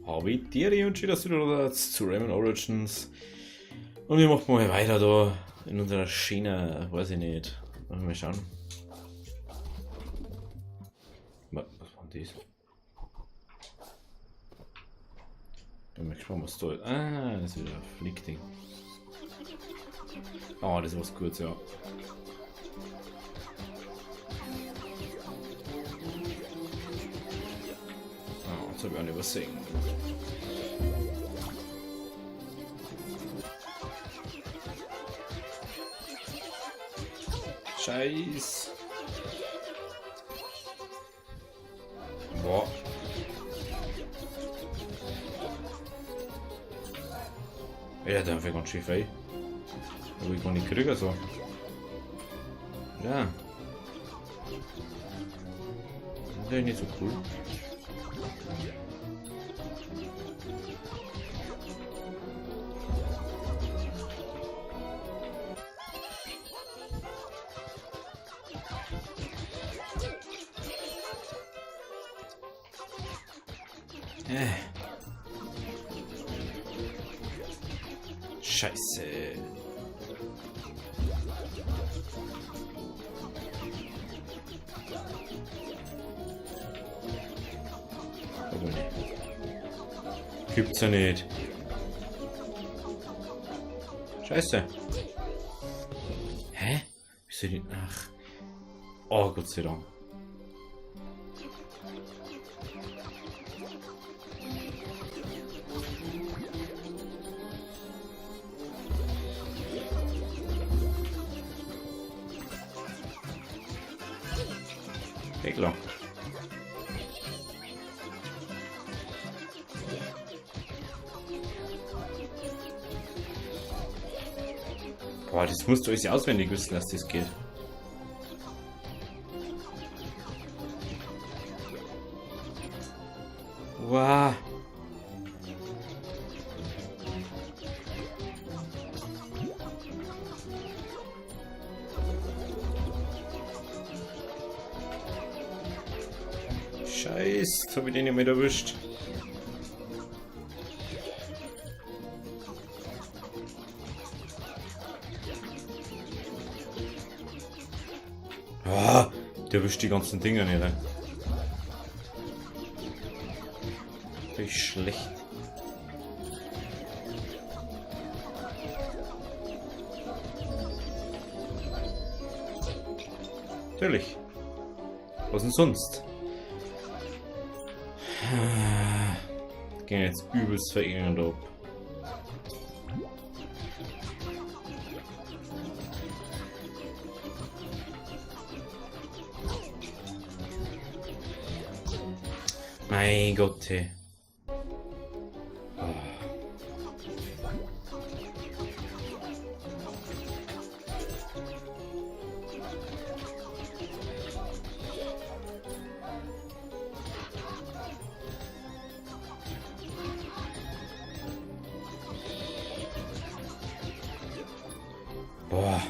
Habe Tiere und schön, dass du da zu Rayman Origins. Und wir machen mal weiter da in unserer Schiene, weiß ich nicht. Mal schauen. Was war das? Ich bin mal gespannt, was da ist. Ah, das ist wieder ein Flickding. Ah, das war's kurz, ja. Ah, jetzt habe ich auch nicht übersehen. Scheiß. Boah. Ja, der einfach ganz schön frei. Aber ich kann nicht kriegen so. Ja. Das ist nicht so cool. Scheiße. Aber nicht. Gibt's ja nicht. Scheiße. Hä? Wieso denn? Ach. Oh, Gott sei Dank. Klar. Boah, das musst du euch auswendig wissen, dass das geht. Wow. Scheiße, jetzt hab ich den nicht mehr erwischt. Ah, der erwischt die ganzen Dinger nicht. Ne? Das ist schlecht. Natürlich. Was denn sonst? Gehen jetzt übelst verirrend ab. Mein Gott, hey. Boah.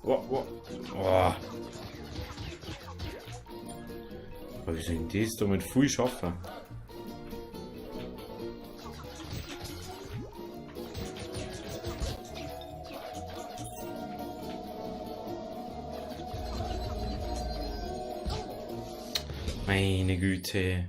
Boah. Boah. Aber wie soll ich das damit viel schaffen? Meine Güte.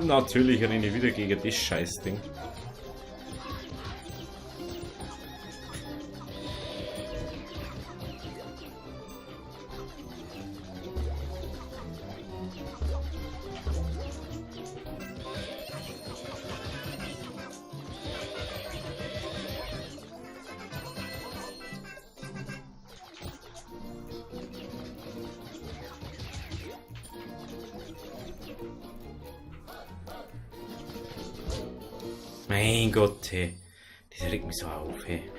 Natürlich renne ich wieder gegen das Scheißding. Mein Gott, hey. Das regt mich so auf, hey.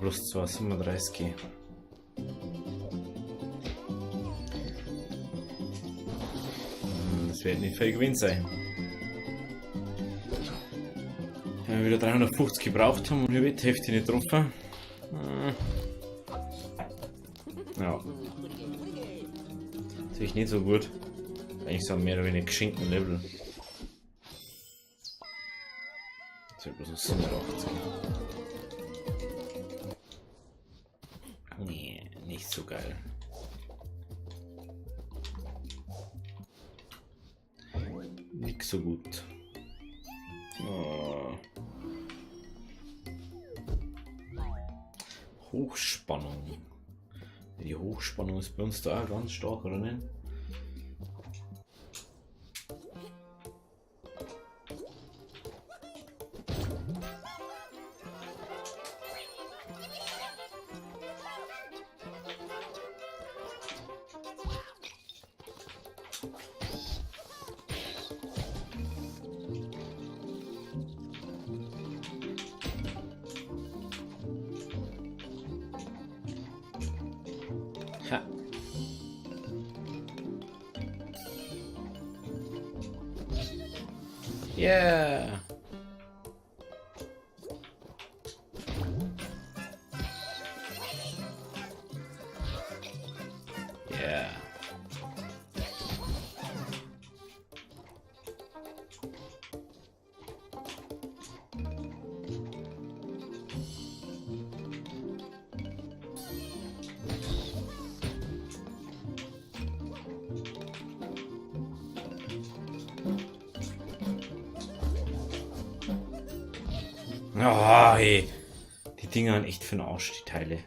plus 2, 37. Das wird nicht viel Gewinn sein. Wenn wir wieder 350 gebraucht haben und wir die Hälfte nicht getroffen. Ja. Natürlich nicht so gut. Eigentlich so mehr oder weniger geschenkten Level. Das wird bloß ein 87. Nee, nicht so geil. Nicht so gut. Oh. Hochspannung. Die Hochspannung ist bei uns da ganz stark, oder nicht? Ha. Yeah. Yeah. Oh, hey. Die Dinger sind echt für den Arsch, die Teile.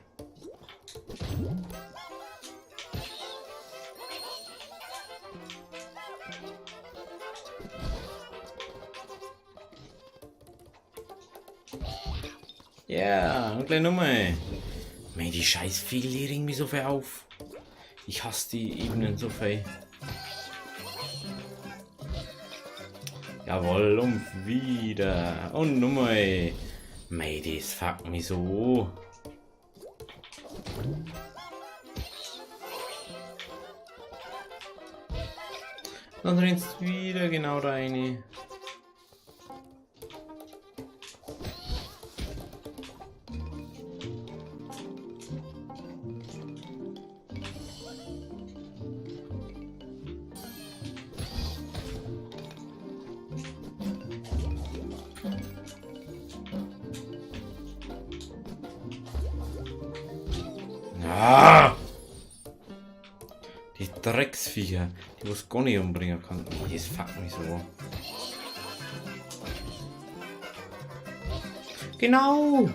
Ja, und gleich nochmal. Mei, die scheiß Viecher regen mich so viel auf. Ich hasse die Ebenen so viel. Jawohl, und wieder. Und nochmal. Mei, das fuckt mich so. Dann rennst du wieder genau rein. Ah! Die Drecksviecher, die was gar nicht umbringen kann. Das fuckt mich so. Genau!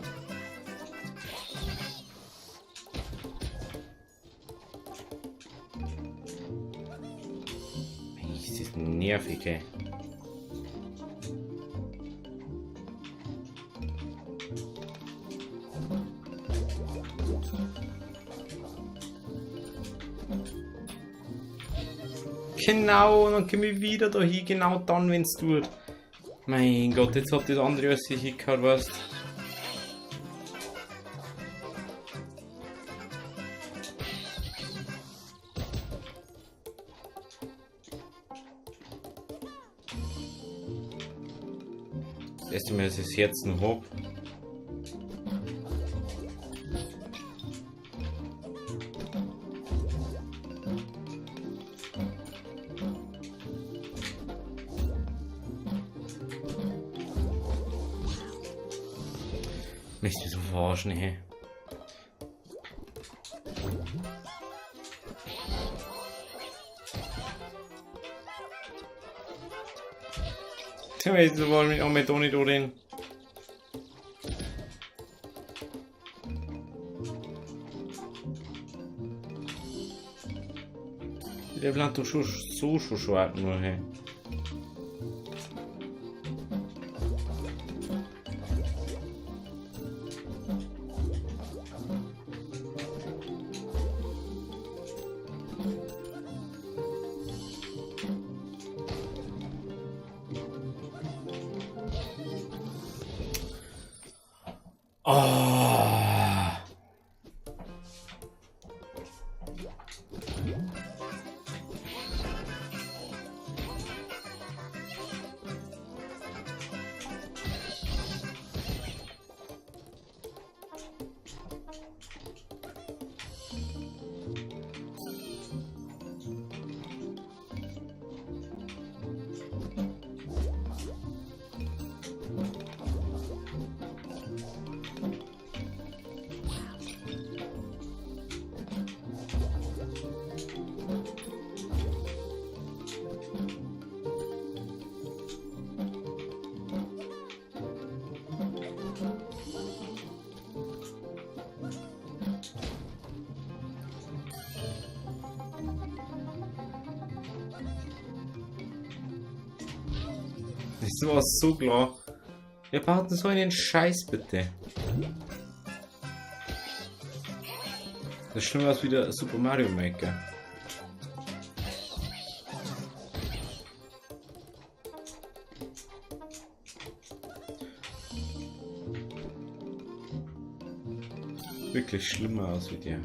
Das ist nervig, ey. Genau, und dann komme ich wieder da hin, genau dann, wenn es tut. Mein Gott, jetzt hat das andere als ich gehabt, weißt. Das erste Mal, dass ich das Herz noch hab. Nicht so verarschen, hey. Jetzt wollen wir auch mit Toni reden. Der bleibt doch schon so schwarz nur, hey. Oh. Das war so klar. Wer baut denn so einen Scheiß, bitte? Das ist schlimmer als wieder Super Mario Maker. Wirklich schlimmer aus wie der.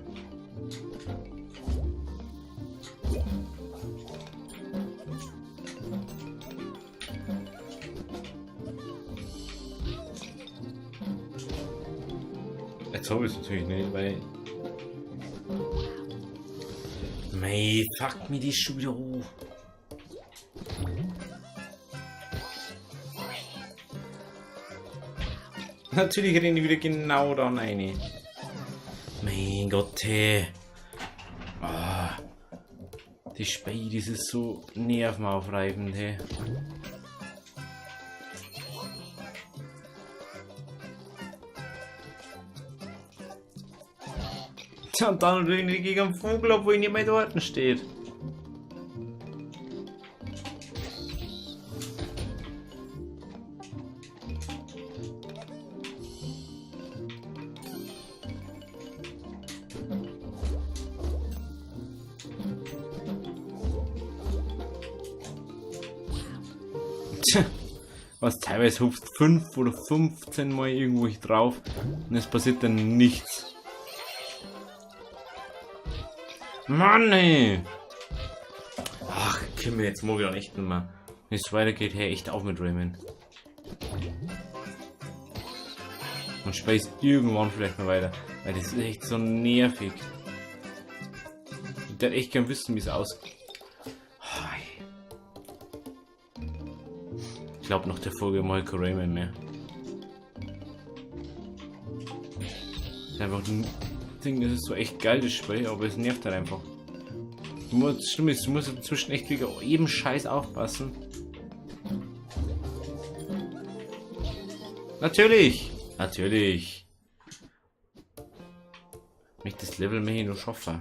Jetzt habe ich es natürlich nicht, weil. Mei, fuck mir die schon wieder hoch. Natürlich rennen die wieder genau da rein. Mein Gott, hey. Ah, die Spiel, das ist so nervenaufreibend, hey. Und dann irgendwie gegen einen Vogel, obwohl nicht mehr dort steht. Tja, was teilweise hupft 5 oder 15 Mal irgendwo drauf und es passiert dann nichts. Mann, ey! Ach, Kimmel, jetzt mag ich auch echt nicht mehr. Wenn es weitergeht, hey, echt auf mit Rayman. Und speist irgendwann vielleicht mal weiter, weil das ist echt so nervig. Ich hätte echt gern wissen, wie es ausgeht. Ich glaube, nach der Folge mal kein Rayman mehr. Das ist einfach ein Ding, das ist so echt geil, das Spiel, aber es nervt halt einfach. Du musst inzwischen echt wieder eben Scheiß aufpassen. Natürlich! Natürlich! Wenn ich das Level mehr nur schaffe.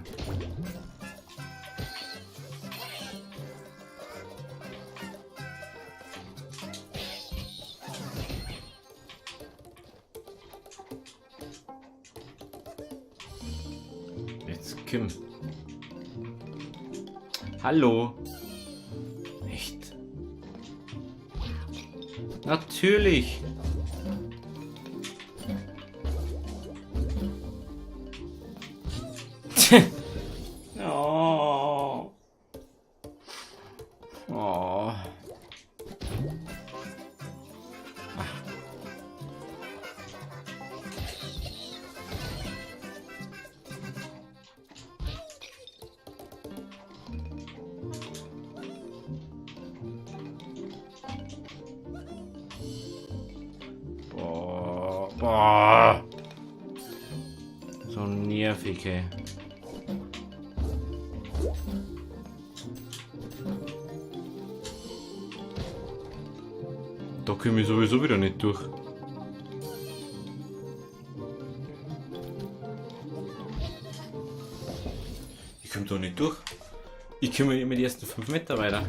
Kim. Hallo. Echt? Natürlich. Oh. Oh. Boah. So nervig, ey. Da komme ich sowieso wieder nicht durch. Ich komme da nicht durch. Ich komme immer die ersten 5 Meter weiter.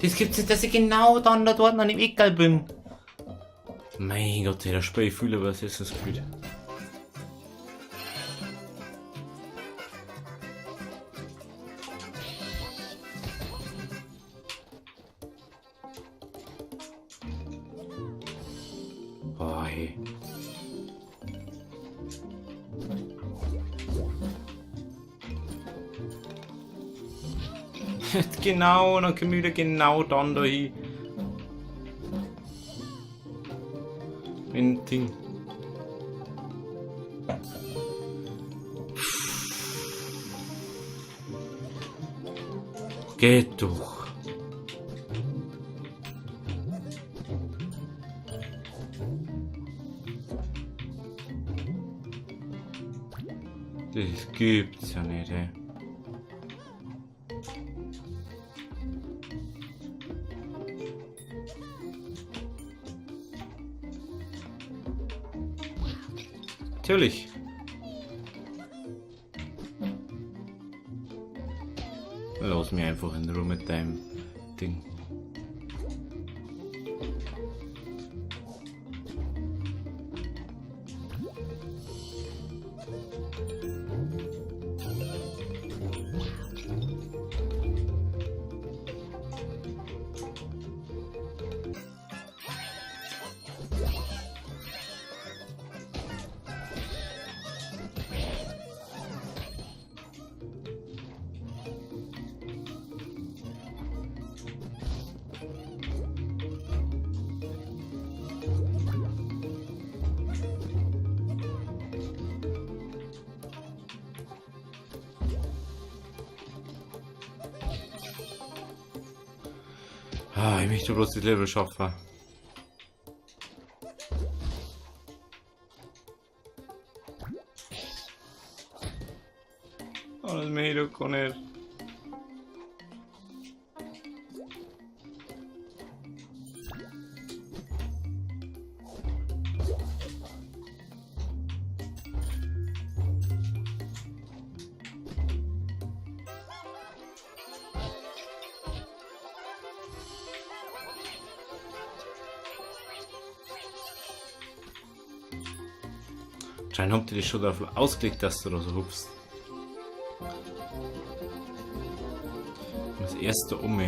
Das gibt's nicht, dass ich genau dann da dort an dem Eckerl bin. Mein Gott, der Spiel, ich fühle was ist das Gefühl. Oh, hey. Genau, dann können wir wieder genau dann dahin. Ein Ding. Geht doch. Das gibt's ja nicht, ey. Natürlich. Lass mich einfach in Ruhe mit deinem Ding. Ah, ich möchte bloß das Level schaffen. Oh, das möchte ich doch gar nicht. Schein habt ihr das schon darauf ausgelegt, dass du da so hupst. Das erste um.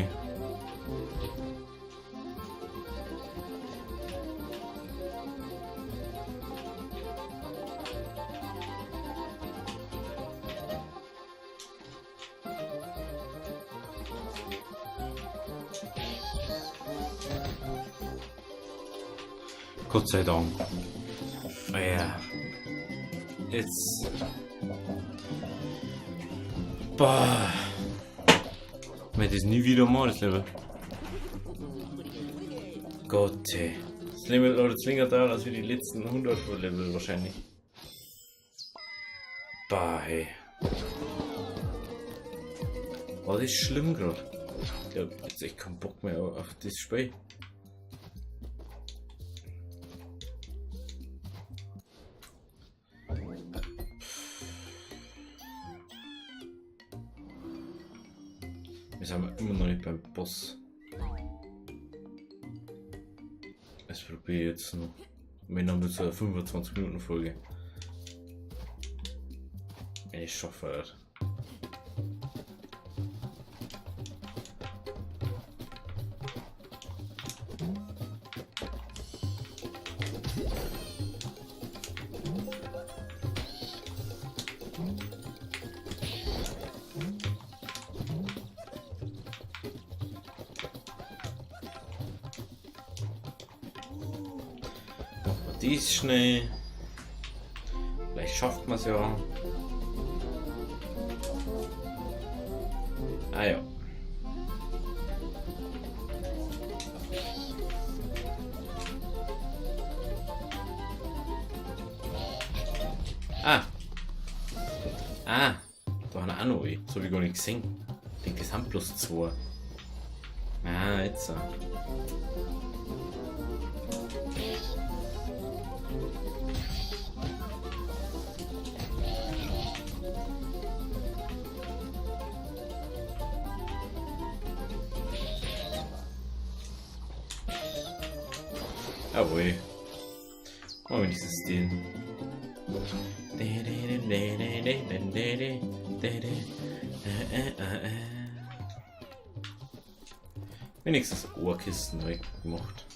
Gott sei Dank. Ja. Jetzt. Boah. Ich werde das nie wieder mal, das Level. Gott, ey. Das Level dauert jetzt länger dauern als wie die letzten 100 Level wahrscheinlich. Bah, hey. War das schlimm gerade? Ich glaube, jetzt echt keinen Bock mehr auf das Spiel. Wir sind immer noch nicht beim Boss. Das probiere ich jetzt noch. Wir haben jetzt eine 25 Minuten Folge. Wenn ich schaffe das. Dies schnell. Vielleicht schafft man es ja. Ah ja. Ah. Ah. Da haben wir auch noch ein. So habe ich gar nicht gesehen. Ich denke, das haben bloß 2. Ah, jetzt so. Jawohl. Oh, wenigstens den. Wenigstens Ohrkisten weggemacht.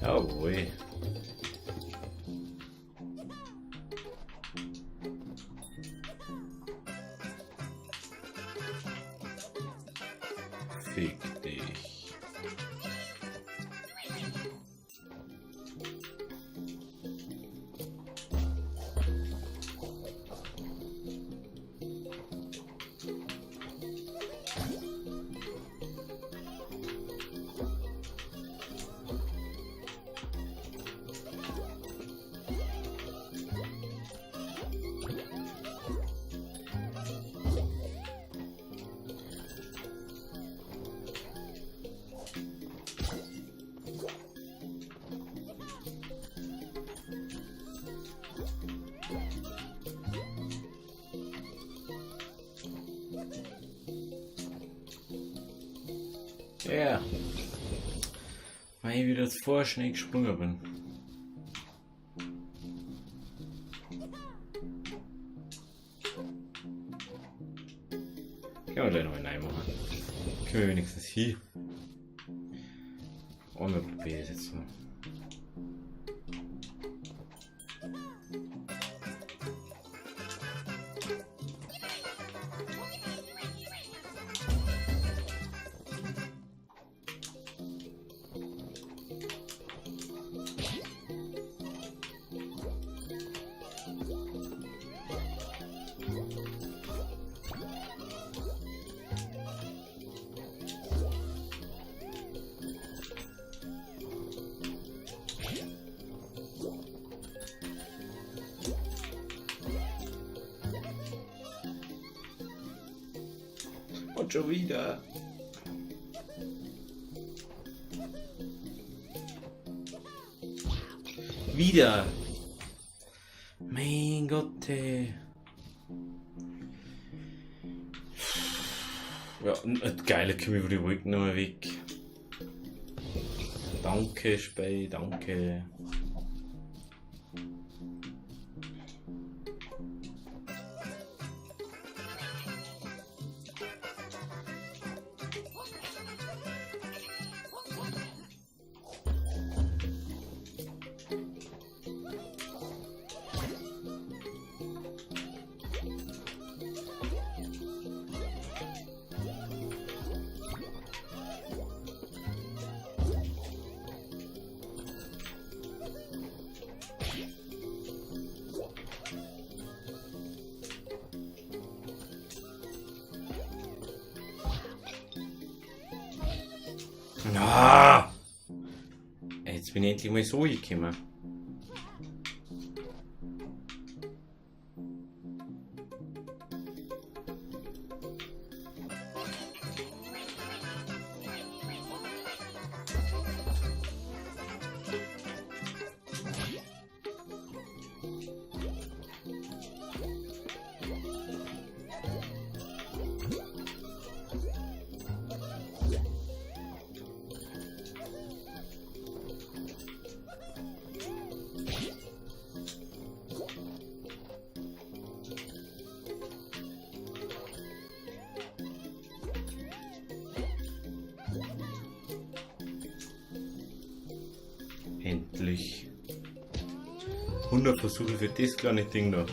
Oh weh. Fick dich. Ja. Weil ich wieder vorher schnell gesprungen bin. Können wir gleich noch einen machen. Können wir wenigstens hier. Und wir probieren es jetzt mal. Und schon wieder. Wieder. Mein Gott, ey. Ja, geile Kümmel würde ich ruhig noch mal weg. Danke, Spey, danke. Ah! Jetzt bin ich endlich mal so gekommen. Endlich. 100 Versuche für das kleine Ding da.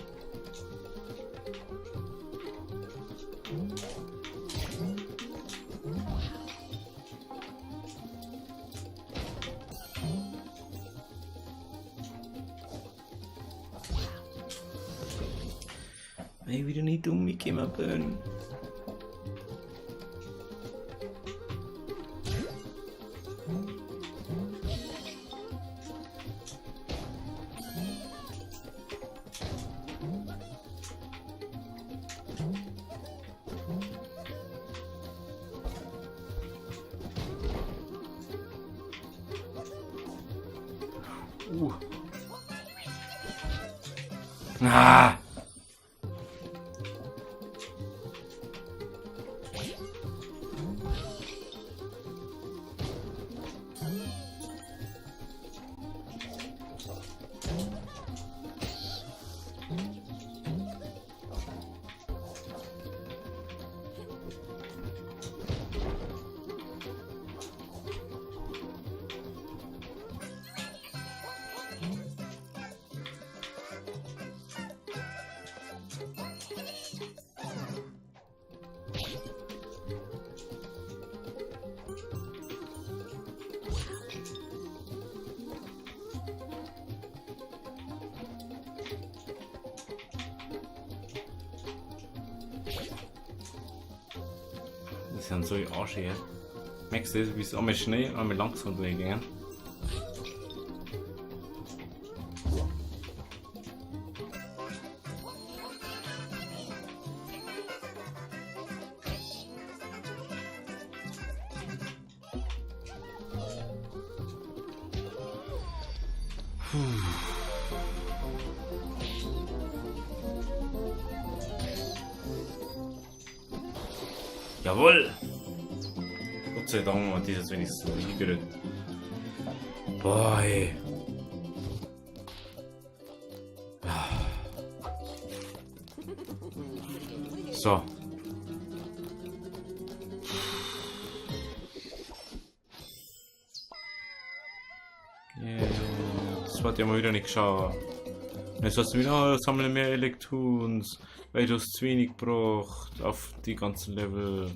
Weil ich wieder nicht umgekommen bin. Ah! Das sind so Arsch hier. Merkst du das, wie es einmal schnell, einmal langsam durchgehen? Jawohl! Gott sei Dank hat dieses wenigstens hingekriegt. Boah, ey. So. Yeah. Das wird ja mal wieder nicht geschafft. Jetzt hast du wieder, sammle mehr Elektrons, weil du es zu wenig braucht auf die ganzen Level.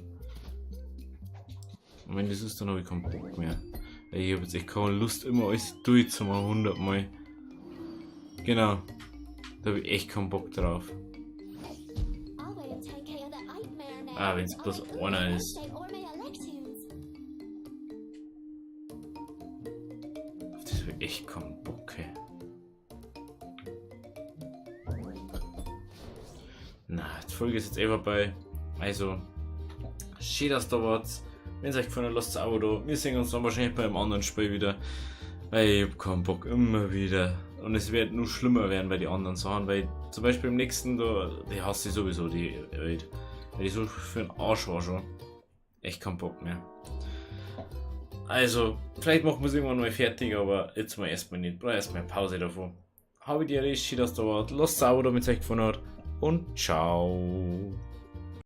Und wenn das ist, dann habe ich keinen Bock mehr. Ich habe jetzt echt keine Lust, immer alles durchzumachen, 100 Mal. Genau. Da habe ich echt keinen Bock drauf. Ah, wenn es bloß einer ist. Auf das habe ich echt keinen Bock, ey. Na, die Folge ist jetzt eh vorbei. Also, schön, dass da wart. Wenn es euch gefallen hat, lasst es ein Abo da. Wir sehen uns dann wahrscheinlich bei einem anderen Spiel wieder. Weil ich hab keinen Bock, immer wieder. Und es wird nur schlimmer werden bei den anderen Sachen. Weil zum Beispiel im nächsten, da, die hasse ich sowieso, die Welt. Weil die so für den Arsch war schon. Echt keinen Bock mehr. Also, vielleicht machen wir es irgendwann mal fertig, aber jetzt mal erstmal nicht. Brauche erstmal eine Pause davon. Habe ich dir richtig, dass da wart. Lasst es ein Abo da, wenn es euch gefallen hat. Und ciao.